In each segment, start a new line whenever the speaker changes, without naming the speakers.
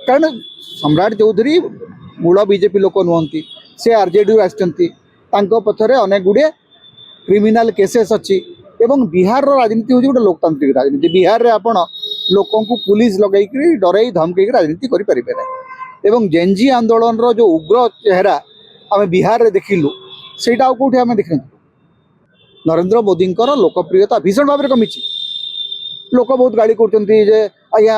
कारण सम्राट चौधरी मूल बीजेपी लोक नुहति से आरजेडी आसती पछरे अनेक गुड़े क्रिमिनाल केसेस अच्छी एवं बिहार राजनीति हूँ गोटे लोकतांत्रिक राजनीति। बिहार रे आपण लोकों को पुलिस लगे डरई धमकई राजनीति करें ना एवं जेनजी आंदोलन रो जो उग्र चेहरा आम बिहार रे देखिलु सेटा कौटे आम देख नरेंद्र मोदी लोकप्रियता भीषण भाव में कमी। लोक बहुत गाड़ी कर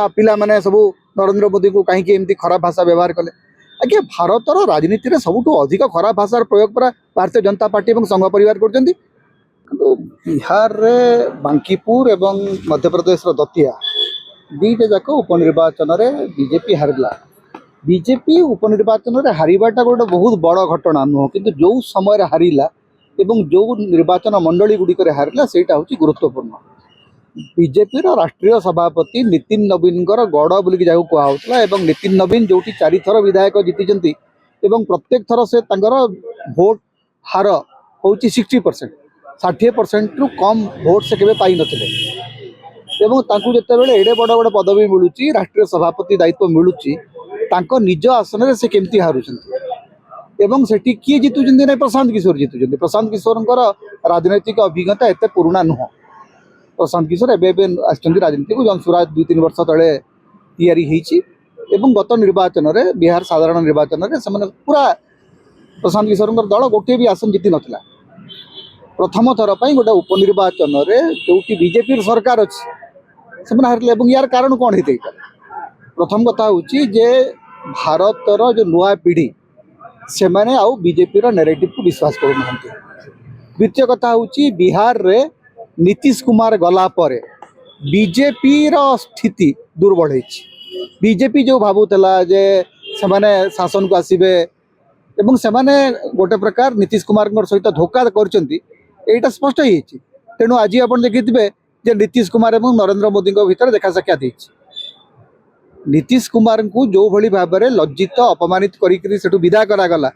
पिला माने सब नरेंद्र मोदी को कहीं एमती खराब भाषा व्यवहार कले। आज्ञा भारतर राजनीति में सबुठ अधिक खराब भाषार प्रयोग पर भारतीय जनता पार्टी और संघ परिवार कर बिहार रे बांकीपुर एवं मध्य प्रदेश दतिया दुईटा जाक उपनिर्वाचन में बीजेपी हारिला। बीजेपी उपनिर्वाचन में हारिबाटा गोटे बहुत बड़ घटना नुह कि जो समय हारिला एवं जो निर्वाचन मंडली गुड़िक हारिला सेटा हूँ गुरुत्वपूर्ण। बीजेपी राष्ट्रीय सभापति नितिन नवीन गड़ बोलिक जहाँ कहला एवं नितिन नवीन जो 4 थर विधायक जीति प्रत्येक थर से भोट हार हूँ 60% 60% रु कम भोट से केवे पाई नथिले एवं जितेबाला एडे बड़ बड़ पदवी मिलूँ राष्ट्रीय सभापति दायित्व मिलूँ निज आसन में से केमती हारुंट एवं सेठी किए जीतुଛନ୍ତି ना प्रशांत किशोर जीतुଛନ୍ତି। प्रशांत किशोर राजनैतिक अभिज्ञता एत पुराना नुह। प्रशांत किशोर एवं आसछन्ती राजनीति को जनसुरा 2-3 वर्ष तले तैयारी होईची एवं गत निर्वाचन में बिहार साधारण निर्वाचन में से पूरा प्रशांत किशोर दल गोटे भी आसन जीति नथिला। प्रथम थर पर गोटे उपनिर्वाचन में जो बीजेपी सरकार अच्छी से हारे और यार कारण कौन होता है। प्रथम कथा हूँ जे भारतर जो नुआ पीढ़ी से माने आउ बीजेपी नैरेटिव को विश्वास करूना। द्वितीय कथा हूँ बिहार रे नीतीश कुमार गला परे बीजेपी स्थिति दुर्बल है। बीजेपी जो भावुला जे से माने शासन को आसबे एवं से माने गोटे प्रकार नीतीश कुमार सहित धोखा कर स्पष्ट हो। तेणु आज आप देखिए जे नीतीश कुमार और नरेंद्र मोदी भितर देखा साक्षात होती। नीतीश कुमार को जो भली भाव में लज्जित अपमानित कर विदा करागला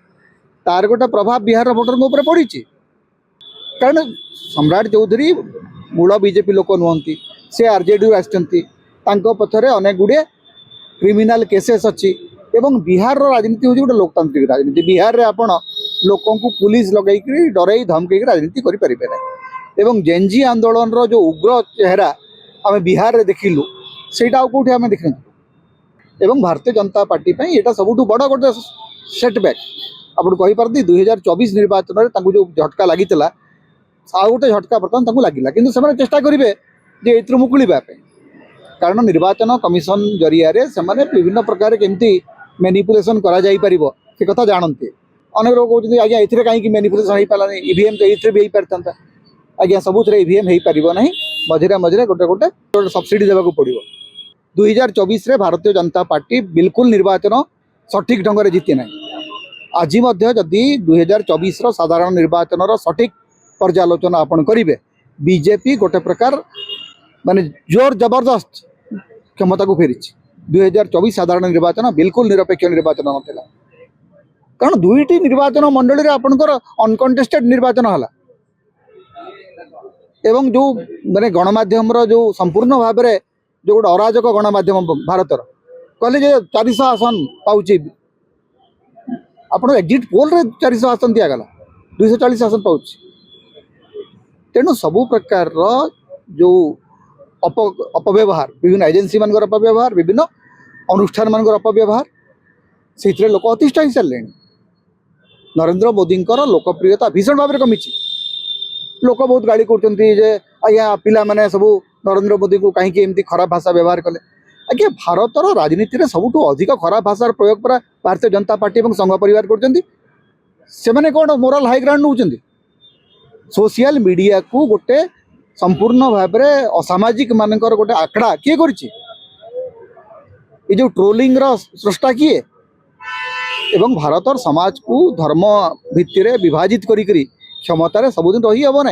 तार गोटे प्रभाव बिहार भोटर ऊपर पड़ी। कारण सम्राट चौधरी मूल बीजेपी लोक नुहति से आरजेडी आसती पछरे अनेक गुड़े क्रिमिनाल केसेस अच्छी एवं बिहार राजनीति हूँ गोटे लोकतांत्रिक राजनीति। बिहार रे आपण लोकों को पुलिस लगे डरई धमकई राजनीति करें ना एवं जेनजी आंदोलन रो जो उग्र चेहरा आम बिहार रे देखिलु सेटा कौटे आम देख एवं भारतीय जनता पार्टी यहाँ सबुठ बड़ गोटे सेटबैक आप कहीपरती 2024 निर्वाचन में जो झटका लगी आ गोटे झटका बर्तमान लगिला किंतु से चेष्टा करेंगे जे ये मुकुलिबा कारण निर्वाचन कमिशन जरिया से विभिन्न प्रकार केमती मैनिपुलेशन करा जाई परिबो से कथा जानते। अनेक लोग कहते आज्ञा ये कहीं मैनिपुलेशन हो पारानी ईवीएम तो ये भी हो पारता आज्ञा सबुथ ईवीएम हो पार ना मझे मझे गोटे गोटे सब्सिडी देवाक पड़ो। 2024 रे भारतीय जनता पार्टी बिल्कुल निर्वाचन सठिक ढंग से जीति ना। आज जदि 2024 साधारण निर्वाचन सठिक पर्यालोचना आपण करेंगे बीजेपी गोटे प्रकार माने जोर जबरदस्त क्षमता को फेरी। 2024 साधारण निर्वाचन बिल्कुल निरपेक्ष निर्वाचन नाला कारण दुईटी निर्वाचन मंडली आपणकर अनकंटेस्टेड निर्वाचन है एवं जो माने गणमाध्यम जो संपूर्ण भाव में जो गोटे अराजक गणमाध्यम भारतर कहले जे 400 आसन पाउची आपण एग्जिट पोल रे 400 आसन दिगला 240 आसन पाउची। तेणु सबु प्रकार जो अपव्यवहार विभिन्न एजेन्सी मान अपव्यवहार विभिन्न अनुष्ठान मान अपव्यवहार से लोक अतिष्ठ हो सारे। नरेंद्र मोदी लोकप्रियता भीषण भाव में कमी। लोक बहुत गाड़ी कर पिला माने सब नरेंद्र मोदी को कहीं एमती खराब भाषा व्यवहार कले। आज्ञा भारतर राजनीति में सबुठ अधिक खराब भाषार प्रयोग पर भारतीय जनता पार्टी और संघ परिवार कर कौन मोराल हाई ग्राउंड नौ सोशल मीडिया को गोटे संपूर्ण भाव में असामाजिक मानकर गोटे आंकड़ा किए कर जो ट्रोलिंग स्रष्टा किए एवं भारतर समाज को धर्म भित्ति विभाजित करी क्षमतार सबुदिन रही हे ना।